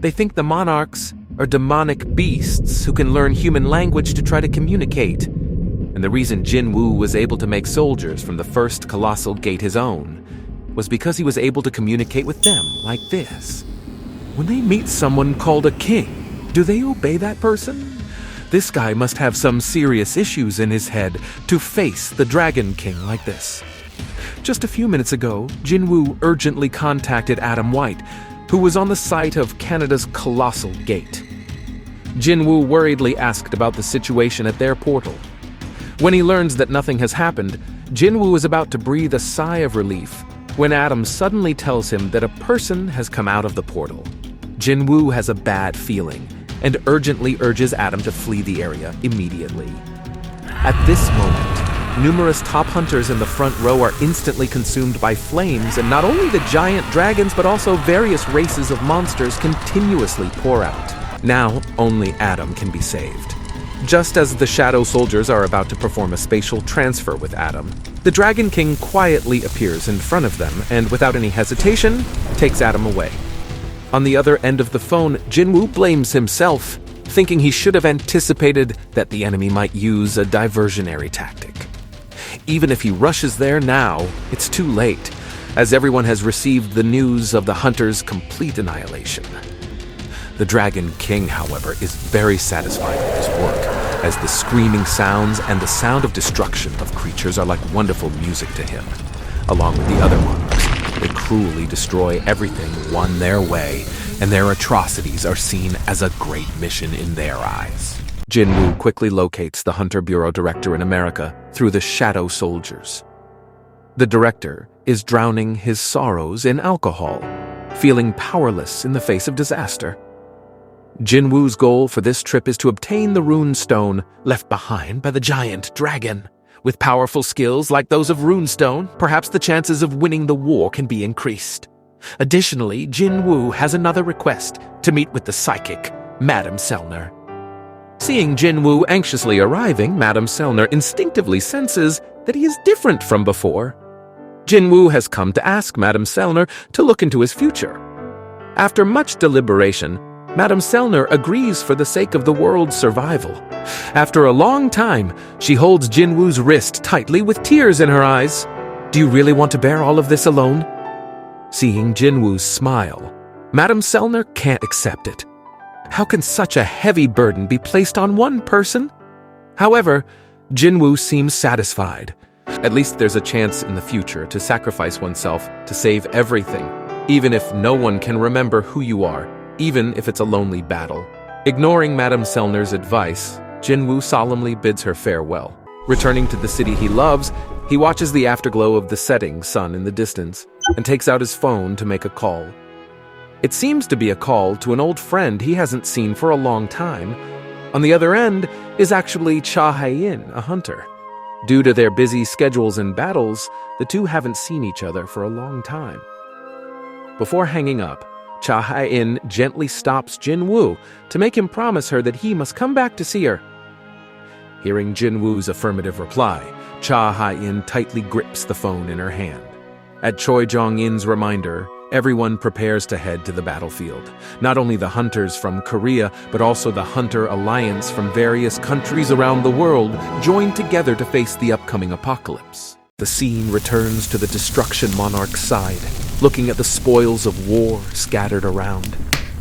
They think the monarchs are demonic beasts who can learn human language to try to communicate. And the reason Jin-Woo was able to make soldiers from the first colossal gate his own was because he was able to communicate with them like this. When they meet someone called a king, do they obey that person? This guy must have some serious issues in his head to face the Dragon King like this. Just a few minutes ago, Jin-Woo urgently contacted Adam White, who was on the site of Canada's Colossal Gate. Jin-Woo worriedly asked about the situation at their portal. When he learns that nothing has happened, Jin-Woo is about to breathe a sigh of relief when Adam suddenly tells him that a person has come out of the portal. Jin-Woo has a bad feeling and urgently urges Adam to flee the area immediately. At this moment, numerous top hunters in the front row are instantly consumed by flames, and not only the giant dragons but also various races of monsters continuously pour out. Now, only Adam can be saved. Just as the Shadow Soldiers are about to perform a spatial transfer with Adam, the Dragon King quietly appears in front of them and, without any hesitation, takes Adam away. On the other end of the phone, Jin-Woo blames himself, thinking he should have anticipated that the enemy might use a diversionary tactic. Even if he rushes there now, it's too late, as everyone has received the news of the hunters' complete annihilation. The Dragon King, however, is very satisfied with his work, as the screaming sounds and the sound of destruction of creatures are like wonderful music to him. Along with the other monarchs, they cruelly destroy everything won their way, and their atrocities are seen as a great mission in their eyes. Jin-Woo quickly locates the Hunter Bureau Director in America through the Shadow Soldiers. The director is drowning his sorrows in alcohol, feeling powerless in the face of disaster. Jin-Woo's goal for this trip is to obtain the rune stone left behind by the giant dragon. With powerful skills like those of runestone, perhaps the chances of winning the war can be increased. Additionally, Jin-Woo has another request to meet with the psychic, Madame Selner. Seeing Jin-Woo anxiously arriving, Madame Selner instinctively senses that he is different from before. Jin-Woo has come to ask Madame Selner to look into his future. After much deliberation, Madame Selner agrees for the sake of the world's survival. After a long time, she holds Jin-Woo's wrist tightly with tears in her eyes. Do you really want to bear all of this alone? Seeing Jin-Woo's smile, Madame Selner can't accept it. How can such a heavy burden be placed on one person? However, Jin-Woo seems satisfied. At least there's a chance in the future to sacrifice oneself to save everything, even if no one can remember who you are, even if it's a lonely battle. Ignoring Madame Selner's advice, Jin-Woo solemnly bids her farewell. Returning to the city he loves, he watches the afterglow of the setting sun in the distance and takes out his phone to make a call. It seems to be a call to an old friend he hasn't seen for a long time. On the other end is actually Cha Hae-in, a hunter. Due to their busy schedules and battles, the two haven't seen each other for a long time. Before hanging up, Cha Hae-in gently stops Jin-Woo to make him promise her that he must come back to see her. Hearing Jin-Woo's affirmative reply, Cha Hae-in tightly grips the phone in her hand. At Choi Jong-in's reminder, everyone prepares to head to the battlefield. Not only the hunters from Korea, but also the Hunter Alliance from various countries around the world join together to face the upcoming apocalypse. The scene returns to the Destruction Monarch's side, looking at the spoils of war scattered around.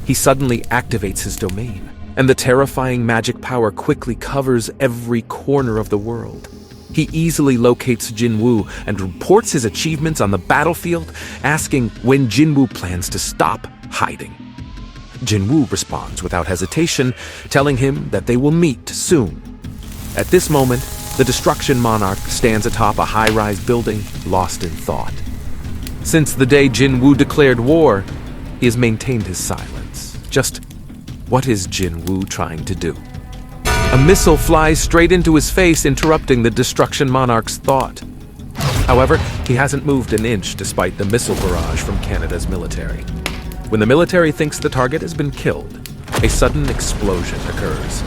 He suddenly activates his domain, and the terrifying magic power quickly covers every corner of the world. He easily locates Jin-Woo and reports his achievements on the battlefield, asking when Jin-Woo plans to stop hiding. Jin-Woo responds without hesitation, telling him that they will meet soon. At this moment, the Destruction Monarch stands atop a high-rise building, lost in thought. Since the day Jin-Woo declared war, he has maintained his silence. Just what is Jin-Woo trying to do? A missile flies straight into his face, interrupting the Destruction Monarch's thought. However, he hasn't moved an inch despite the missile barrage from Canada's military. When the military thinks the target has been killed, a sudden explosion occurs.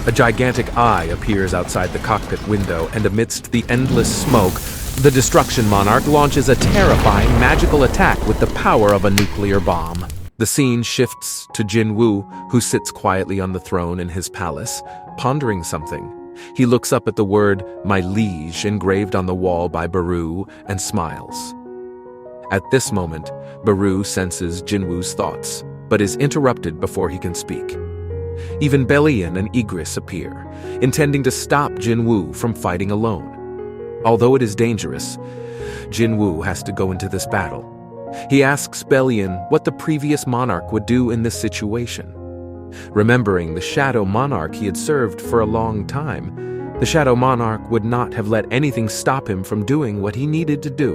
A gigantic eye appears outside the cockpit window, and amidst the endless smoke, the Destruction Monarch launches a terrifying magical attack with the power of a nuclear bomb. The scene shifts to Jin-Woo, who sits quietly on the throne in his palace, pondering something. He looks up at the word "my liege" engraved on the wall by Baru and smiles. At this moment, Baru senses Jin-Woo's thoughts, but is interrupted before he can speak. Even Belian and Igris appear, intending to stop Jin-Woo from fighting alone. Although it is dangerous, Jin-Woo has to go into this battle. He asks Belian what the previous monarch would do in this situation. Remembering the Shadow Monarch he had served for a long time, the Shadow Monarch would not have let anything stop him from doing what he needed to do.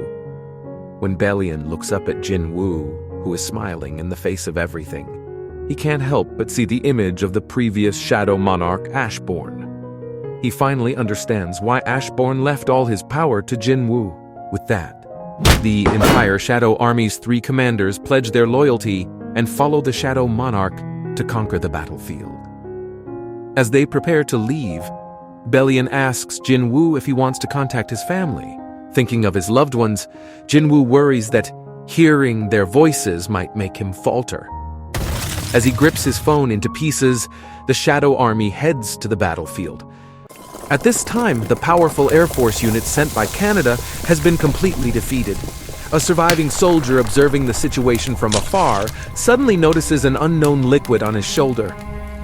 When Belian looks up at Jin-Woo, who is smiling in the face of everything, he can't help but see the image of the previous Shadow Monarch, Ashbourne. He finally understands why Ashbourne left all his power to Jin-Woo. With that, the entire Shadow Army's 3 commanders pledge their loyalty and follow the Shadow Monarch to conquer the battlefield. As they prepare to leave, Belian asks Jin-Woo if he wants to contact his family. Thinking of his loved ones, Jin-Woo worries that hearing their voices might make him falter. As he grips his phone into pieces, the Shadow Army heads to the battlefield. At this time, the powerful Air Force unit sent by Canada has been completely defeated. A surviving soldier observing the situation from afar suddenly notices an unknown liquid on his shoulder.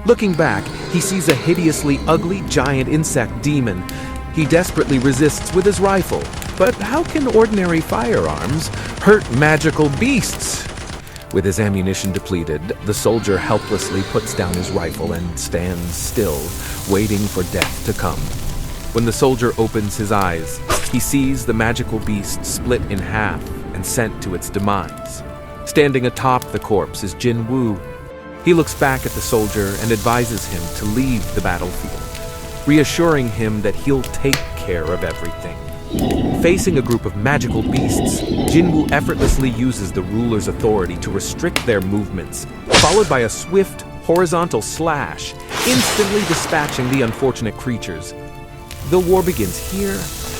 Looking back, he sees a hideously ugly giant insect demon. He desperately resists with his rifle. But how can ordinary firearms hurt magical beasts? With his ammunition depleted, the soldier helplessly puts down his rifle and stands still, waiting for death to come. When the soldier opens his eyes, he sees the magical beast split in half and sent to its demise. Standing atop the corpse is Jin-Woo. He looks back at the soldier and advises him to leave the battlefield, reassuring him that he'll take care of everything. Facing a group of magical beasts, Jin-Woo effortlessly uses the ruler's authority to restrict their movements, followed by a swift, horizontal slash, instantly dispatching the unfortunate creatures. The war begins here,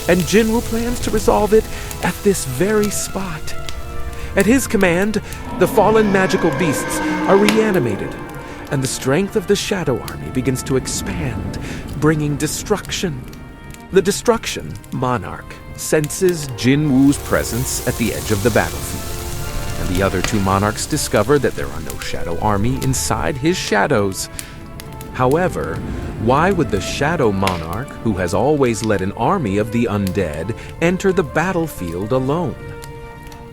and Jin-Woo plans to resolve it at this very spot. At his command, the fallen magical beasts are reanimated, and the strength of the Shadow Army begins to expand, bringing destruction. The Destruction Monarch senses Jin-Woo's presence at the edge of the battlefield, and the other 2 monarchs discover that there are no Shadow Army inside his shadows. However, why would the Shadow Monarch, who has always led an army of the undead, enter the battlefield alone?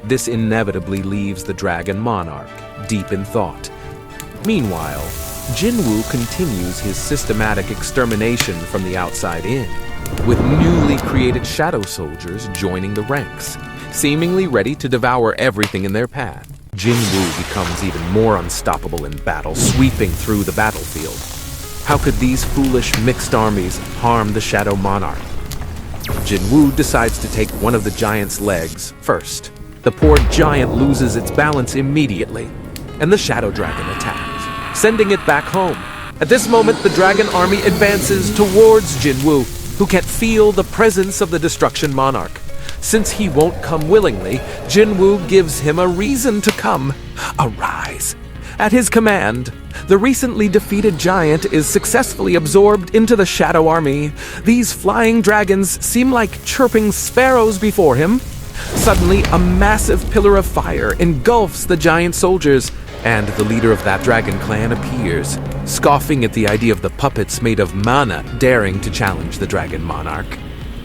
This inevitably leaves the Dragon Monarch deep in thought. Meanwhile, Jin-Woo continues his systematic extermination from the outside in, with newly created shadow soldiers joining the ranks, seemingly ready to devour everything in their path. Jin-Woo becomes even more unstoppable in battle, sweeping through the battlefield. How could these foolish mixed armies harm the Shadow Monarch? Jin-Woo decides to take one of the giant's legs first. The poor giant loses its balance immediately, and the Shadow Dragon attacks, sending it back home. At this moment, the Dragon Army advances towards Jin-Woo, who can't feel the presence of the Destruction Monarch. Since he won't come willingly, Jin-Woo gives him a reason to come. Arise. At his command, the recently defeated giant is successfully absorbed into the Shadow Army. These flying dragons seem like chirping sparrows before him. Suddenly, a massive pillar of fire engulfs the giant soldiers, and the leader of that dragon clan appears, scoffing at the idea of the puppets made of mana daring to challenge the Dragon Monarch.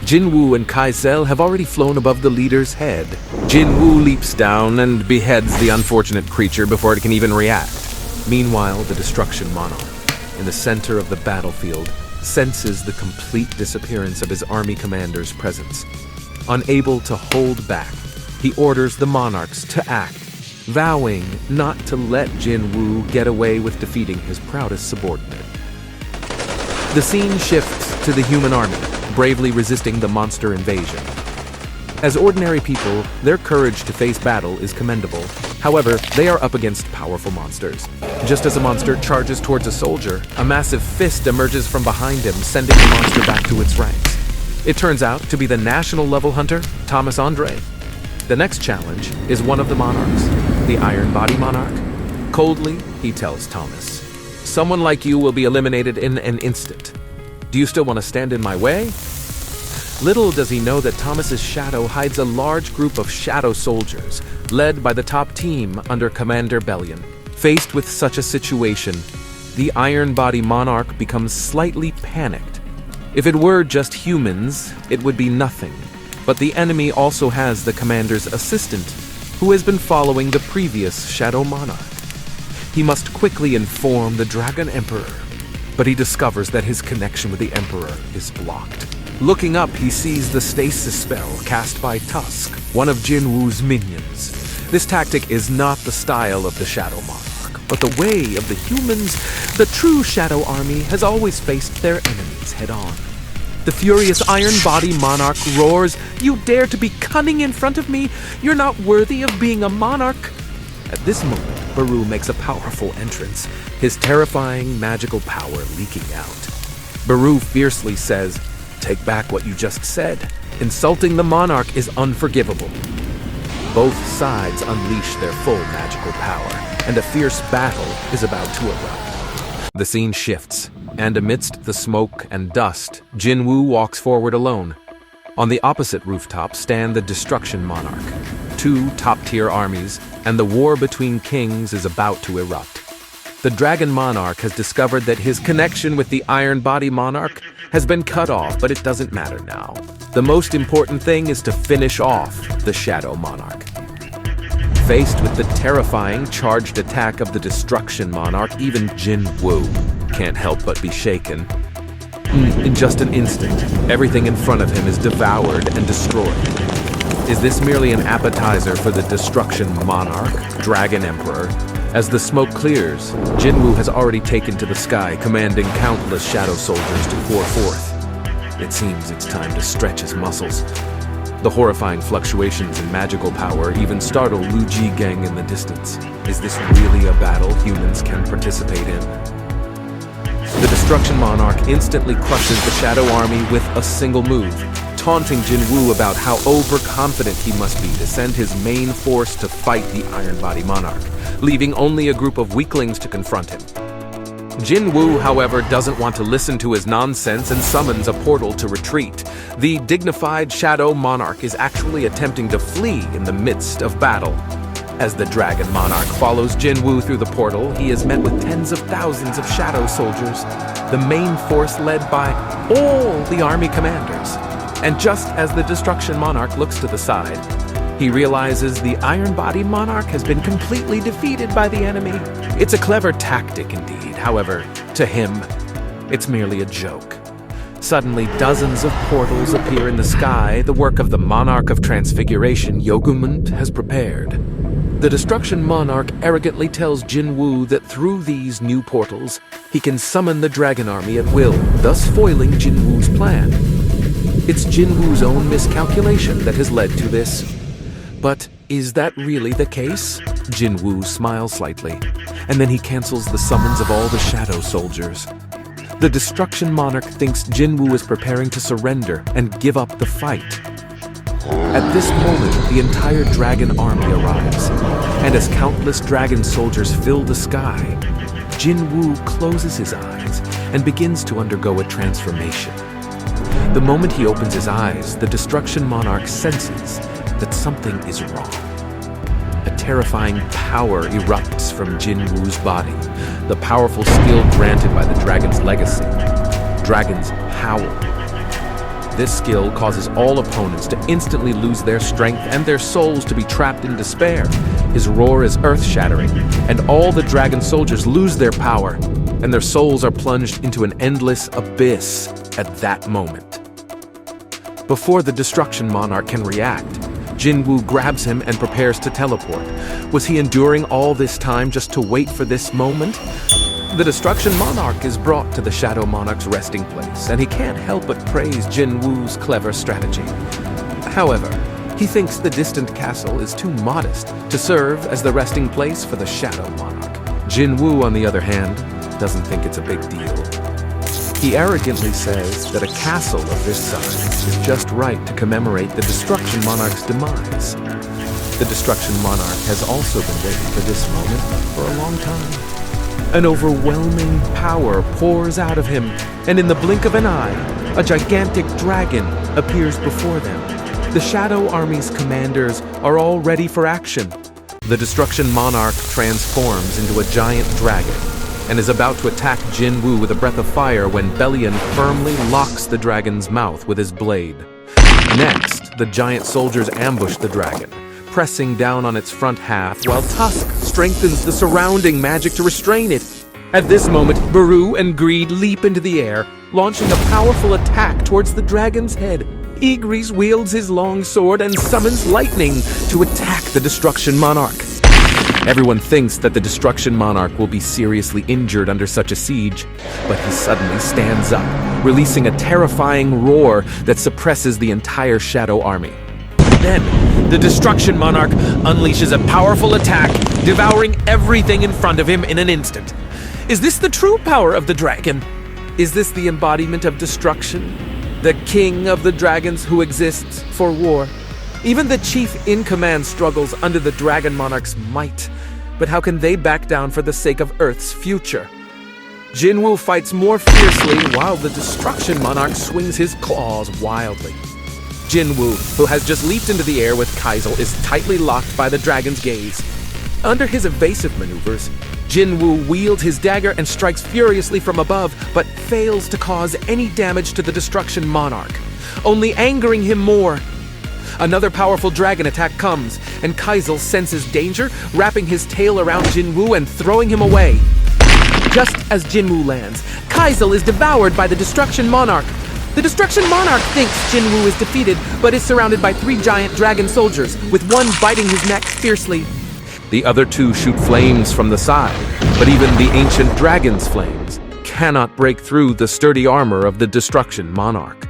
Jin-Woo and Kaisel have already flown above the leader's head. Jin-Woo leaps down and beheads the unfortunate creature before it can even react. Meanwhile, the Destruction Monarch, in the center of the battlefield, senses the complete disappearance of his army commander's presence. Unable to hold back, he orders the monarchs to act, vowing not to let Jin-Woo get away with defeating his proudest subordinate. The scene shifts to the human army, bravely resisting the monster invasion. As ordinary people, their courage to face battle is commendable. However, they are up against powerful monsters. Just as a monster charges towards a soldier, a massive fist emerges from behind him, sending the monster back to its ranks. It turns out to be the national-level hunter, Thomas Andre. The next challenge is one of the monarchs, the Iron Body Monarch. Coldly, he tells Thomas, "Someone like you will be eliminated in an instant. Do you still want to stand in my way?" Little does he know that Thomas's shadow hides a large group of shadow soldiers, led by the top team under Commander Bellion. Faced with such a situation, the Iron Body Monarch becomes slightly panicked. If it were just humans, it would be nothing. But the enemy also has the commander's assistant, who has been following the previous Shadow Monarch. He must quickly inform the Dragon Emperor, but he discovers that his connection with the Emperor is blocked. Looking up, he sees the stasis spell cast by Tusk, one of Jin-Woo's minions. This tactic is not the style of the Shadow Monarch, but the way of the humans. The true Shadow Army has always faced their enemies head-on. The furious Iron Body Monarch roars, "You dare to be cunning in front of me? You're not worthy of being a monarch!" At this moment, Baru makes a powerful entrance, his terrifying magical power leaking out. Baru fiercely says, "Take back what you just said. Insulting the monarch is unforgivable." Both sides unleash their full magical power, and a fierce battle is about to erupt. The scene shifts, and amidst the smoke and dust, Jin-Woo walks forward alone. On the opposite rooftop stand the Destruction Monarch, two top-tier armies, and the war between kings is about to erupt. The Dragon Monarch has discovered that his connection with the Iron Body Monarch has been cut off, but it doesn't matter now. The most important thing is to finish off the Shadow Monarch. Faced with the terrifying charged attack of the Destruction Monarch, even Jin-Woo can't help but be shaken. In just an instant, everything in front of him is devoured and destroyed. Is this merely an appetizer for the Destruction Monarch, Dragon Emperor? As the smoke clears, Jin-Woo has already taken to the sky, commanding countless shadow soldiers to pour forth. It seems it's time to stretch his muscles. The horrifying fluctuations in magical power even startle Lu Ji Gang in the distance. Is this really a battle humans can participate in? The Destruction Monarch instantly crushes the Shadow Army with a single move, taunting Jin-Woo about how overconfident he must be to send his main force to fight the Iron Body Monarch, leaving only a group of weaklings to confront him. Jin-Woo, however, doesn't want to listen to his nonsense and summons a portal to retreat. The dignified Shadow Monarch is actually attempting to flee in the midst of battle. As the Dragon Monarch follows Jin-Woo through the portal, he is met with tens of thousands of shadow soldiers, the main force led by all the army commanders. And just as the Destruction Monarch looks to the side, he realizes the Iron Body Monarch has been completely defeated by the enemy. It's a clever tactic indeed, however, to him, it's merely a joke. Suddenly, dozens of portals appear in the sky, the work of the Monarch of Transfiguration, Yogumund, has prepared. The Destruction Monarch arrogantly tells Jin-Woo that through these new portals, he can summon the Dragon Army at will, thus foiling Jin-Woo's plan. It's Jin-Woo's own miscalculation that has led to this. But is that really the case? Jin-Woo smiles slightly, and then he cancels the summons of all the shadow soldiers. The Destruction Monarch thinks Jin-Woo is preparing to surrender and give up the fight. At this moment, the entire dragon army arrives, and as countless dragon soldiers fill the sky, Jin-Woo closes his eyes and begins to undergo a transformation. The moment he opens his eyes, the Destruction Monarch senses that something is wrong. A terrifying power erupts from Jin-Woo's body, the powerful skill granted by the dragon's legacy. Dragons howl. This skill causes all opponents to instantly lose their strength and their souls to be trapped in despair. His roar is earth-shattering, and all the dragon soldiers lose their power, and their souls are plunged into an endless abyss at that moment. Before the Destruction Monarch can react, Jin-Woo grabs him and prepares to teleport. Was he enduring all this time just to wait for this moment? The Destruction Monarch is brought to the Shadow Monarch's resting place, and he can't help but praise Jin-Woo's clever strategy. However, he thinks the distant castle is too modest to serve as the resting place for the Shadow Monarch. Jin-Woo, on the other hand, doesn't think it's a big deal. He arrogantly says that a castle of this size is just right to commemorate the Destruction Monarch's demise. The Destruction Monarch has also been waiting for this moment for a long time. An overwhelming power pours out of him, and in the blink of an eye, a gigantic dragon appears before them. The Shadow Army's commanders are all ready for action. The Destruction Monarch transforms into a giant dragon and is about to attack Jin-Woo with a breath of fire when Bellion firmly locks the dragon's mouth with his blade. Next, the giant soldiers ambush the dragon, pressing down on its front half while Tusk strengthens the surrounding magic to restrain it. At this moment, Baru and Greed leap into the air, launching a powerful attack towards the dragon's head. Igris wields his long sword and summons lightning to attack the Destruction Monarch. Everyone thinks that the Destruction Monarch will be seriously injured under such a siege, but he suddenly stands up, releasing a terrifying roar that suppresses the entire Shadow Army. Then, the Destruction Monarch unleashes a powerful attack, devouring everything in front of him in an instant. Is this the true power of the dragon? Is this the embodiment of destruction? The king of the dragons who exists for war? Even the chief in command struggles under the Dragon Monarch's might. But how can they back down for the sake of Earth's future? Jin-Woo fights more fiercely while the Destruction Monarch swings his claws wildly. Jin-Woo, who has just leaped into the air with Kaisel, is tightly locked by the dragon's gaze. Under his evasive maneuvers, Jin-Woo wields his dagger and strikes furiously from above, but fails to cause any damage to the Destruction Monarch, only angering him more. Another powerful dragon attack comes, and Kaisel senses danger, wrapping his tail around Jin-Woo and throwing him away. Just as Jin-Woo lands, Kaisel is devoured by the Destruction Monarch. The Destruction Monarch thinks Jin-Woo is defeated, but is surrounded by 3 giant dragon soldiers, with one biting his neck fiercely. The other 2 shoot flames from the side, but even the ancient dragon's flames cannot break through the sturdy armor of the Destruction Monarch.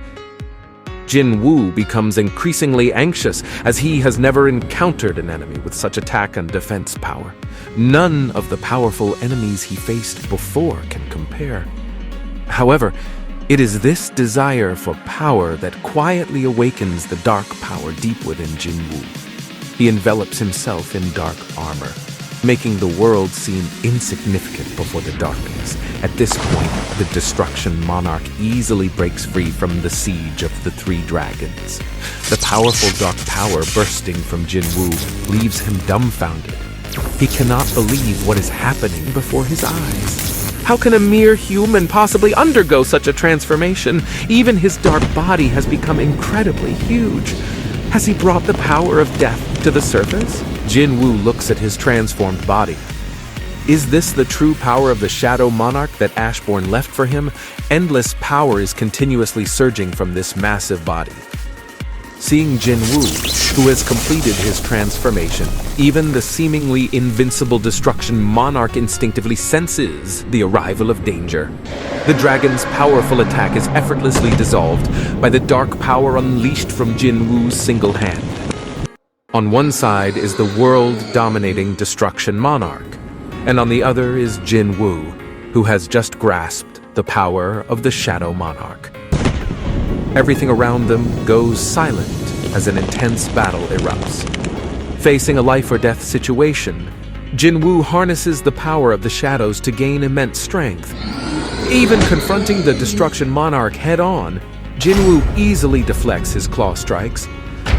Jin-Woo becomes increasingly anxious as he has never encountered an enemy with such attack and defense power. None of the powerful enemies he faced before can compare. However, it is this desire for power that quietly awakens the dark power deep within Jin-Woo. He envelops himself in dark armor, making the world seem insignificant before the darkness. At this point, the Destruction Monarch easily breaks free from the siege of the 3 dragons. The powerful dark power bursting from Jin-Woo leaves him dumbfounded. He cannot believe what is happening before his eyes. How can a mere human possibly undergo such a transformation? Even his dark body has become incredibly huge. Has he brought the power of death to the surface? Jin-Woo looks at his transformed body. Is this the true power of the Shadow Monarch that Ashbourne left for him? Endless power is continuously surging from this massive body. Seeing Jin-Woo, who has completed his transformation, even the seemingly invincible Destruction Monarch instinctively senses the arrival of danger. The dragon's powerful attack is effortlessly dissolved by the dark power unleashed from Jin-Woo's single hand. On one side is the world-dominating Destruction Monarch, and on the other is Jin-Woo, who has just grasped the power of the Shadow Monarch. Everything around them goes silent as an intense battle erupts. Facing a life-or-death situation, Jin-Woo harnesses the power of the shadows to gain immense strength. Even confronting the Destruction Monarch head-on, Jin-Woo easily deflects his claw strikes.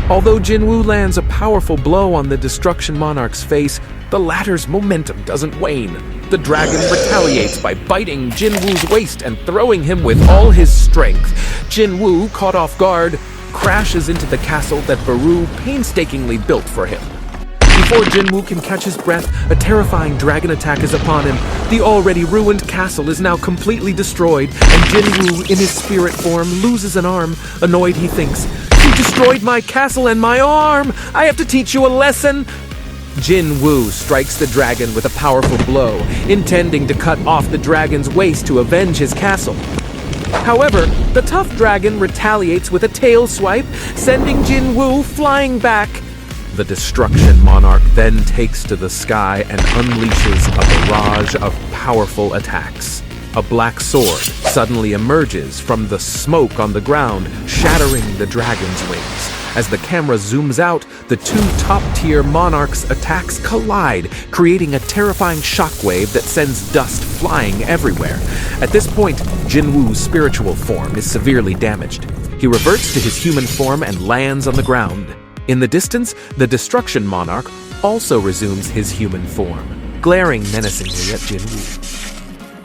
Although Jin-Woo lands a powerful blow on the Destruction Monarch's face, the latter's momentum doesn't wane. The dragon retaliates by biting Jin-Woo's waist and throwing him with all his strength. Jin-Woo, caught off guard, crashes into the castle that Baru painstakingly built for him. Before Jin-Woo can catch his breath, a terrifying dragon attack is upon him. The already ruined castle is now completely destroyed, and Jin-Woo, in his spirit form, loses an arm. Annoyed, he thinks, "You destroyed my castle and my arm! I have to teach you a lesson!" Jin-Woo strikes the dragon with a powerful blow, intending to cut off the dragon's waist to avenge his castle. However, the tough dragon retaliates with a tail swipe, sending Jin-Woo flying back. The Destruction Monarch then takes to the sky and unleashes a barrage of powerful attacks. A black sword, suddenly emerges from the smoke on the ground, shattering the dragon's wings. As the camera zooms out, the two top-tier monarchs' attacks collide, creating a terrifying shockwave that sends dust flying everywhere. At this point, Jin-Woo's spiritual form is severely damaged. He reverts to his human form and lands on the ground. In the distance, the Destruction Monarch also resumes his human form, glaring menacingly at Jin-Woo.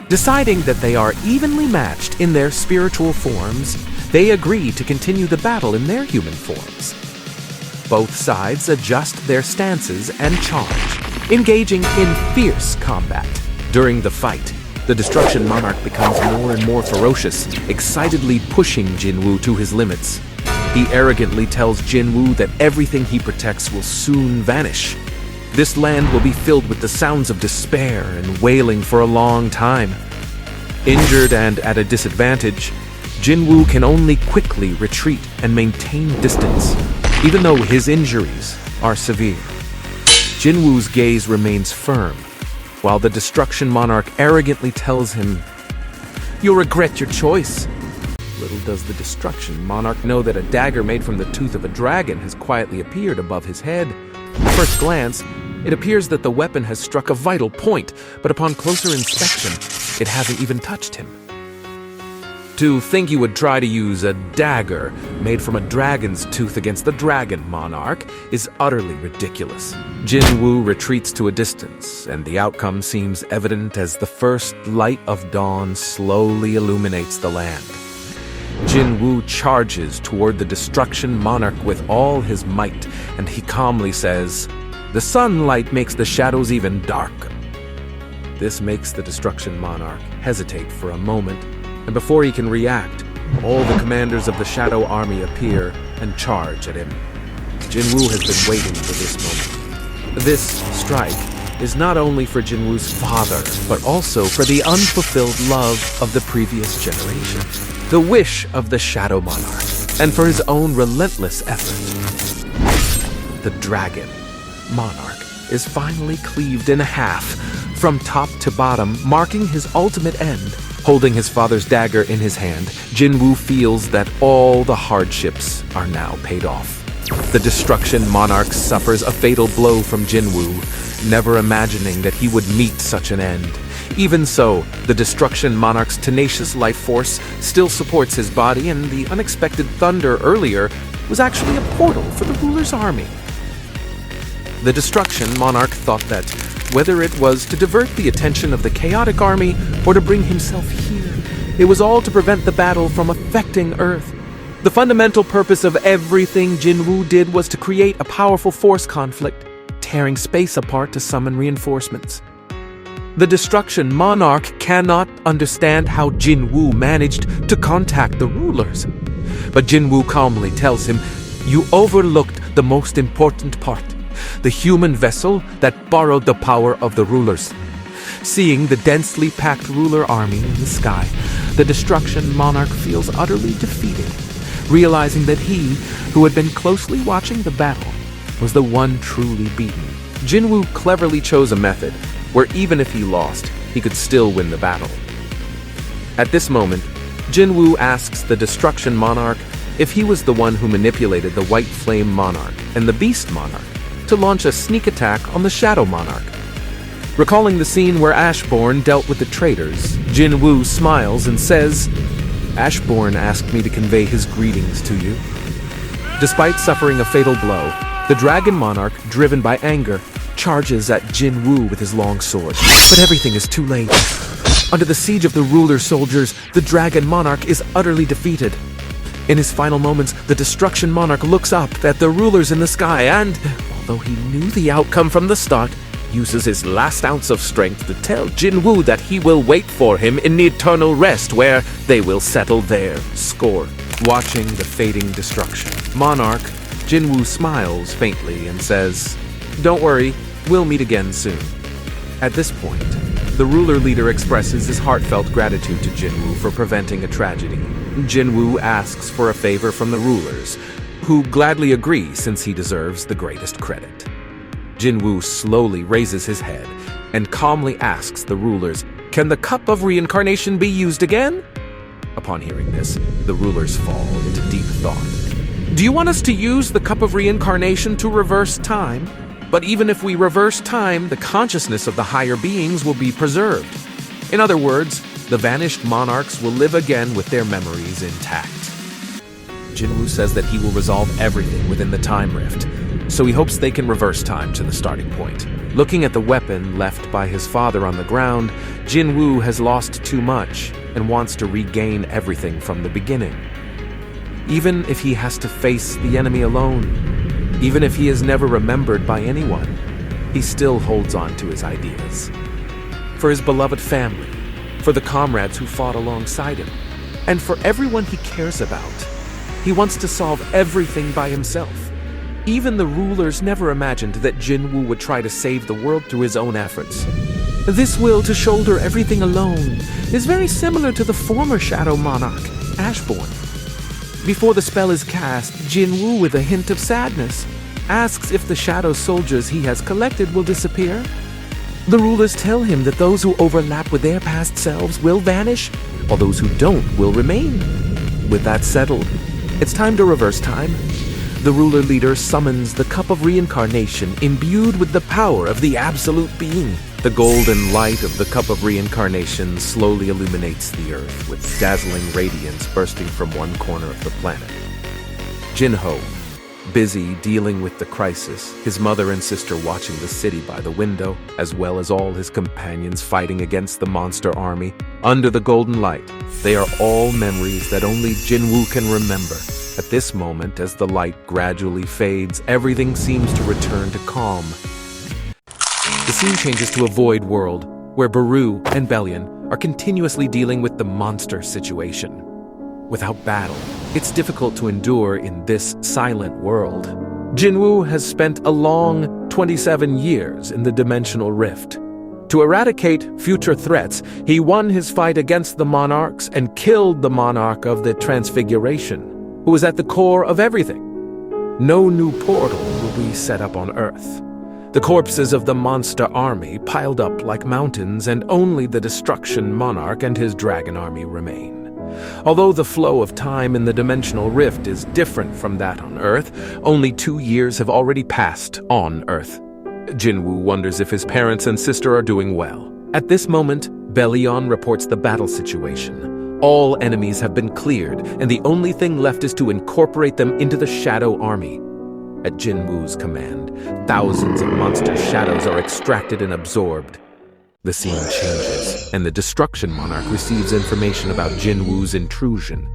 Deciding that they are evenly matched in their spiritual forms, they agree to continue the battle in their human forms. Both sides adjust their stances and charge, engaging in fierce combat. During the fight, the Destruction Monarch becomes more and more ferocious, excitedly pushing Jin-Woo to his limits. He arrogantly tells Jin-Woo that everything he protects will soon vanish. This land will be filled with the sounds of despair and wailing for a long time. Injured and at a disadvantage, Jin-Woo can only quickly retreat and maintain distance, even though his injuries are severe. Jin-Woo's gaze remains firm, while the Destruction Monarch arrogantly tells him, "You'll regret your choice." Little does the Destruction Monarch know that a dagger made from the tooth of a dragon has quietly appeared above his head. At first glance, it appears that the weapon has struck a vital point, but upon closer inspection, it hasn't even touched him. To think you would try to use a dagger made from a dragon's tooth against the Dragon Monarch is utterly ridiculous. Jin-Woo retreats to a distance, and the outcome seems evident as the first light of dawn slowly illuminates the land. Jin-Woo charges toward the Destruction Monarch with all his might, and he calmly says, "The sunlight makes the shadows even darker." This makes the Destruction Monarch hesitate for a moment, and before he can react, all the commanders of the Shadow Army appear and charge at him. Jin-Woo has been waiting for this moment. This strike is not only for Jin-Woo's father, but also for the unfulfilled love of the previous generation, the wish of the Shadow Monarch, and for his own relentless effort. The Dragon Monarch is finally cleaved in half, from top to bottom, marking his ultimate end. Holding his father's dagger in his hand, Jin-Woo feels that all the hardships are now paid off. The Destruction Monarch suffers a fatal blow from Jin-Woo, never imagining that he would meet such an end. Even so, the Destruction Monarch's tenacious life force still supports his body, and the unexpected thunder earlier was actually a portal for the ruler's army. The Destruction Monarch thought that whether it was to divert the attention of the chaotic army or to bring himself here, it was all to prevent the battle from affecting Earth. The fundamental purpose of everything Jin-Woo did was to create a powerful force conflict, tearing space apart to summon reinforcements. The Destruction Monarch cannot understand how Jin-Woo managed to contact the rulers. But Jin-Woo calmly tells him, "You overlooked the most important part, the human vessel that borrowed the power of the rulers." Seeing the densely packed ruler army in the sky, the Destruction Monarch feels utterly defeated, realizing that he, who had been closely watching the battle, was the one truly beaten. Jin-Woo cleverly chose a method where even if he lost, he could still win the battle. At this moment, Jin-Woo asks the Destruction Monarch if he was the one who manipulated the White Flame Monarch and the Beast Monarch to launch a sneak attack on the Shadow Monarch. Recalling the scene where Ashbourne dealt with the traitors, Jin-Woo smiles and says, "Ashbourne asked me to convey his greetings to you." Despite suffering a fatal blow, the Dragon Monarch, driven by anger, charges at Jin-Woo with his long sword. But everything is too late. Under the siege of the ruler soldiers, the Dragon Monarch is utterly defeated. In his final moments, the Destruction Monarch looks up at the rulers in the sky and, although he knew the outcome from the start, uses his last ounce of strength to tell Jin-Woo that he will wait for him in the eternal rest where they will settle their score. Watching the fading Destruction Monarch, Jin-Woo smiles faintly and says, "Don't worry, we'll meet again soon." At this point, the ruler leader expresses his heartfelt gratitude to Jin-Woo for preventing a tragedy. Jin-Woo asks for a favor from the rulers, who gladly agree since he deserves the greatest credit. Jin-Woo slowly raises his head and calmly asks the rulers, "Can the cup of reincarnation be used again?" Upon hearing this, the rulers fall into deep thought. Do you want us to use the cup of reincarnation to reverse time? But even if we reverse time, the consciousness of the higher beings will be preserved. In other words, the vanished monarchs will live again with their memories intact. Jin-Woo says that he will resolve everything within the time rift, so he hopes they can reverse time to the starting point. Looking at the weapon left by his father on the ground, Jin-Woo has lost too much and wants to regain everything from the beginning. Even if he has to face the enemy alone, even if he is never remembered by anyone, he still holds on to his ideas. For his beloved family, for the comrades who fought alongside him, and for everyone he cares about. He wants to solve everything by himself. Even the rulers never imagined that Jin-Woo would try to save the world through his own efforts. This will to shoulder everything alone is very similar to the former Shadow Monarch, Ashborn. Before the spell is cast, Jin-Woo, with a hint of sadness, asks if the shadow soldiers he has collected will disappear. The rulers tell him that those who overlap with their past selves will vanish, while those who don't will remain. With that settled, it's time to reverse time. The ruler leader summons the cup of reincarnation imbued with the power of the absolute being. The golden light of the cup of reincarnation slowly illuminates the earth with dazzling radiance bursting from one corner of the planet. Jin-Ho, busy dealing with the crisis, his mother and sister watching the city by the window, as well as all his companions fighting against the monster army. Under the golden light, they are all memories that only Jin-Woo can remember. At this moment, as the light gradually fades, everything seems to return to calm. The scene changes to a void world, where Baru and Bellion are continuously dealing with the monster situation. Without battle, it's difficult to endure in this silent world. Jin-Woo has spent a long 27 years in the dimensional rift. To eradicate future threats, he won his fight against the monarchs and killed the monarch of the Transfiguration, who was at the core of everything. No new portal will be set up on Earth. The corpses of the monster army piled up like mountains, and only the Destruction Monarch and his dragon army remain. Although the flow of time in the dimensional rift is different from that on Earth, only 2 years have already passed on Earth. Jin-Woo wonders if his parents and sister are doing well. At this moment, Bellion reports the battle situation. All enemies have been cleared, and the only thing left is to incorporate them into the Shadow Army. At Jin-Woo's command, thousands of monster shadows are extracted and absorbed. The scene changes, and the Destruction Monarch receives information about Jin-Woo's intrusion.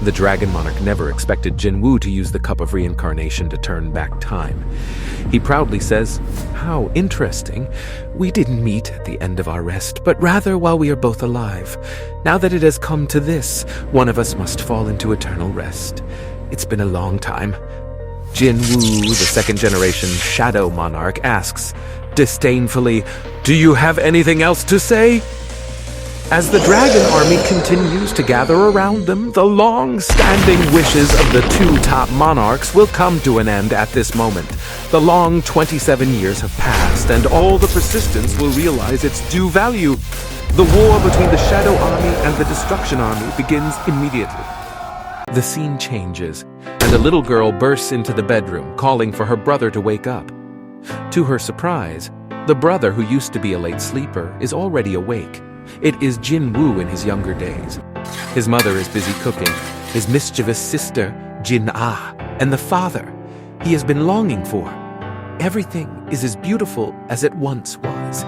The Dragon Monarch never expected Jin-Woo to use the Cup of Reincarnation to turn back time. He proudly says, "How interesting. We didn't meet at the end of our rest, but rather while we are both alive. Now that it has come to this, one of us must fall into eternal rest. It's been a long time." Jin-Woo, the second-generation Shadow Monarch, asks, disdainfully, "Do you have anything else to say?" As the Dragon Army continues to gather around them, the long-standing wishes of the two top monarchs will come to an end at this moment. The long 27 years have passed, and all the persistence will realize its due value. The war between the Shadow Army and the Destruction Army begins immediately. The scene changes, and a little girl bursts into the bedroom, calling for her brother to wake up. To her surprise, the brother, who used to be a late sleeper, is already awake. It is Jin-Woo in his younger days. His mother is busy cooking, his mischievous sister, Jin-Ah, and the father he has been longing for. Everything is as beautiful as it once was.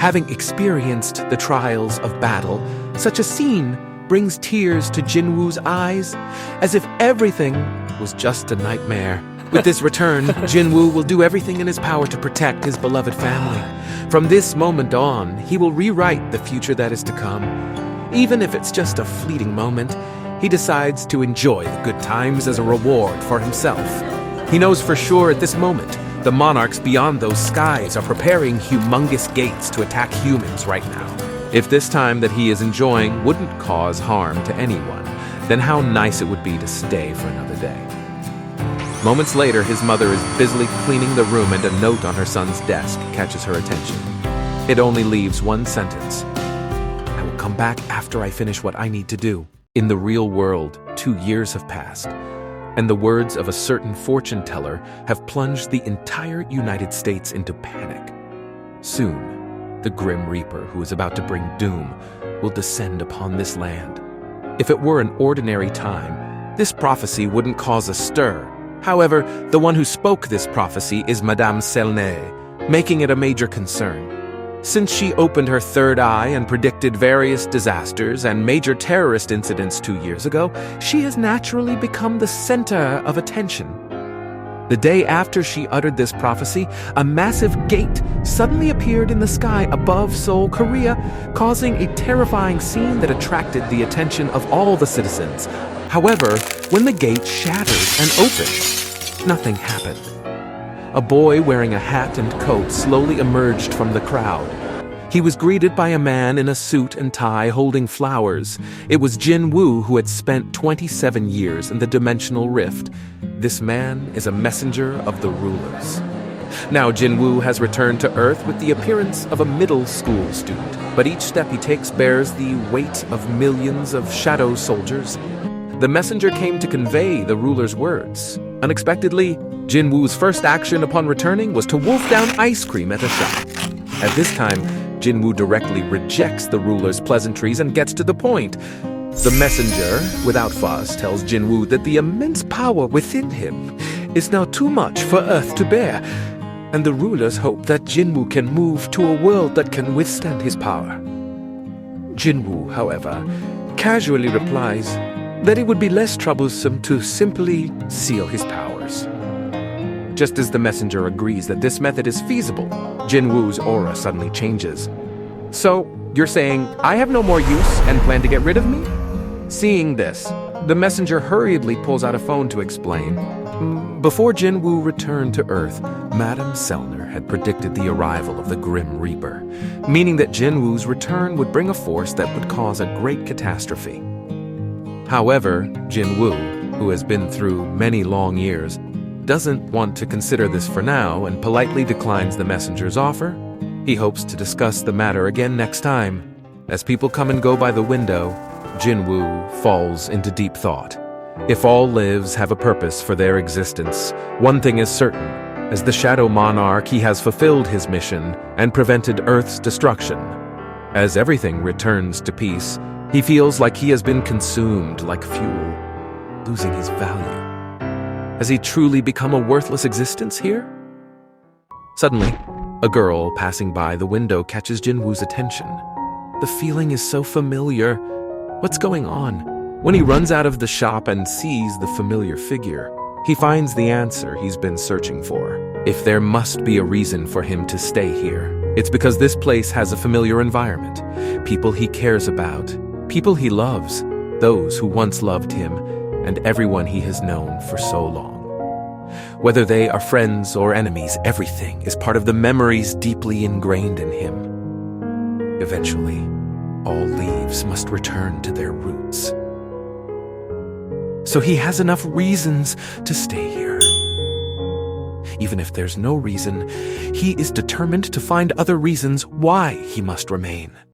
Having experienced the trials of battle, such a scene brings tears to Jin-Woo's eyes, as if everything was just a nightmare. With this return, Jin-Woo will do everything in his power to protect his beloved family. From this moment on, he will rewrite the future that is to come. Even if it's just a fleeting moment, he decides to enjoy the good times as a reward for himself. He knows for sure at this moment, the monarchs beyond those skies are preparing humongous gates to attack humans right now. If this time that he is enjoying wouldn't cause harm to anyone, then how nice it would be to stay for another day. Moments later, his mother is busily cleaning the room, and a note on her son's desk catches her attention. It only leaves one sentence: "I will come back after I finish what I need to do." In the real world, 2 years have passed, and the words of a certain fortune teller have plunged the entire United States into panic. Soon, the Grim Reaper, who is about to bring doom, will descend upon this land. If it were an ordinary time, this prophecy wouldn't cause a stir. However, the one who spoke this prophecy is Madame Selnay, making it a major concern. Since she opened her third eye and predicted various disasters and major terrorist incidents 2 years ago, she has naturally become the center of attention. The day after she uttered this prophecy, a massive gate suddenly appeared in the sky above Seoul, Korea, causing a terrifying scene that attracted the attention of all the citizens. However, when the gate shattered and opened, nothing happened. A boy wearing a hat and coat slowly emerged from the crowd. He was greeted by a man in a suit and tie holding flowers. It was Jin-Woo, who had spent 27 years in the dimensional rift. This man is a messenger of the rulers. Now Jin-Woo has returned to Earth with the appearance of a middle school student, but each step he takes bears the weight of millions of shadow soldiers. The messenger came to convey the ruler's words. Unexpectedly, Jin-Woo's first action upon returning was to wolf down ice cream at a shop. At this time, Jin-Woo directly rejects the ruler's pleasantries and gets to the point. The messenger, without fuss, tells Jin-Woo that the immense power within him is now too much for Earth to bear, and the rulers hope that Jin-Woo can move to a world that can withstand his power. Jin-Woo, however, casually replies that it would be less troublesome to simply seal his powers. Just as the messenger agrees that this method is feasible, Jin-Woo's aura suddenly changes. So, you're saying I have no more use and plan to get rid of me? Seeing this, the messenger hurriedly pulls out a phone to explain. Before Jin-Woo returned to Earth, Madame Selner had predicted the arrival of the Grim Reaper, meaning that Jin-Woo's return would bring a force that would cause a great catastrophe. However, Jin-Woo, who has been through many long years, doesn't want to consider this for now and politely declines the messenger's offer. He hopes to discuss the matter again next time. As people come and go by the window, Jin-Woo falls into deep thought. If all lives have a purpose for their existence, one thing is certain. As the Shadow Monarch, he has fulfilled his mission and prevented Earth's destruction. As everything returns to peace, he feels like he has been consumed like fuel, losing his value. Has he truly become a worthless existence here? Suddenly, a girl passing by the window catches Jin-Woo's attention. The feeling is so familiar. What's going on? When he runs out of the shop and sees the familiar figure, he finds the answer he's been searching for. If there must be a reason for him to stay here, it's because this place has a familiar environment, people he cares about, people he loves, those who once loved him, and everyone he has known for so long. Whether they are friends or enemies, everything is part of the memories deeply ingrained in him. Eventually, all leaves must return to their roots. So he has enough reasons to stay here. Even if there's no reason, he is determined to find other reasons why he must remain.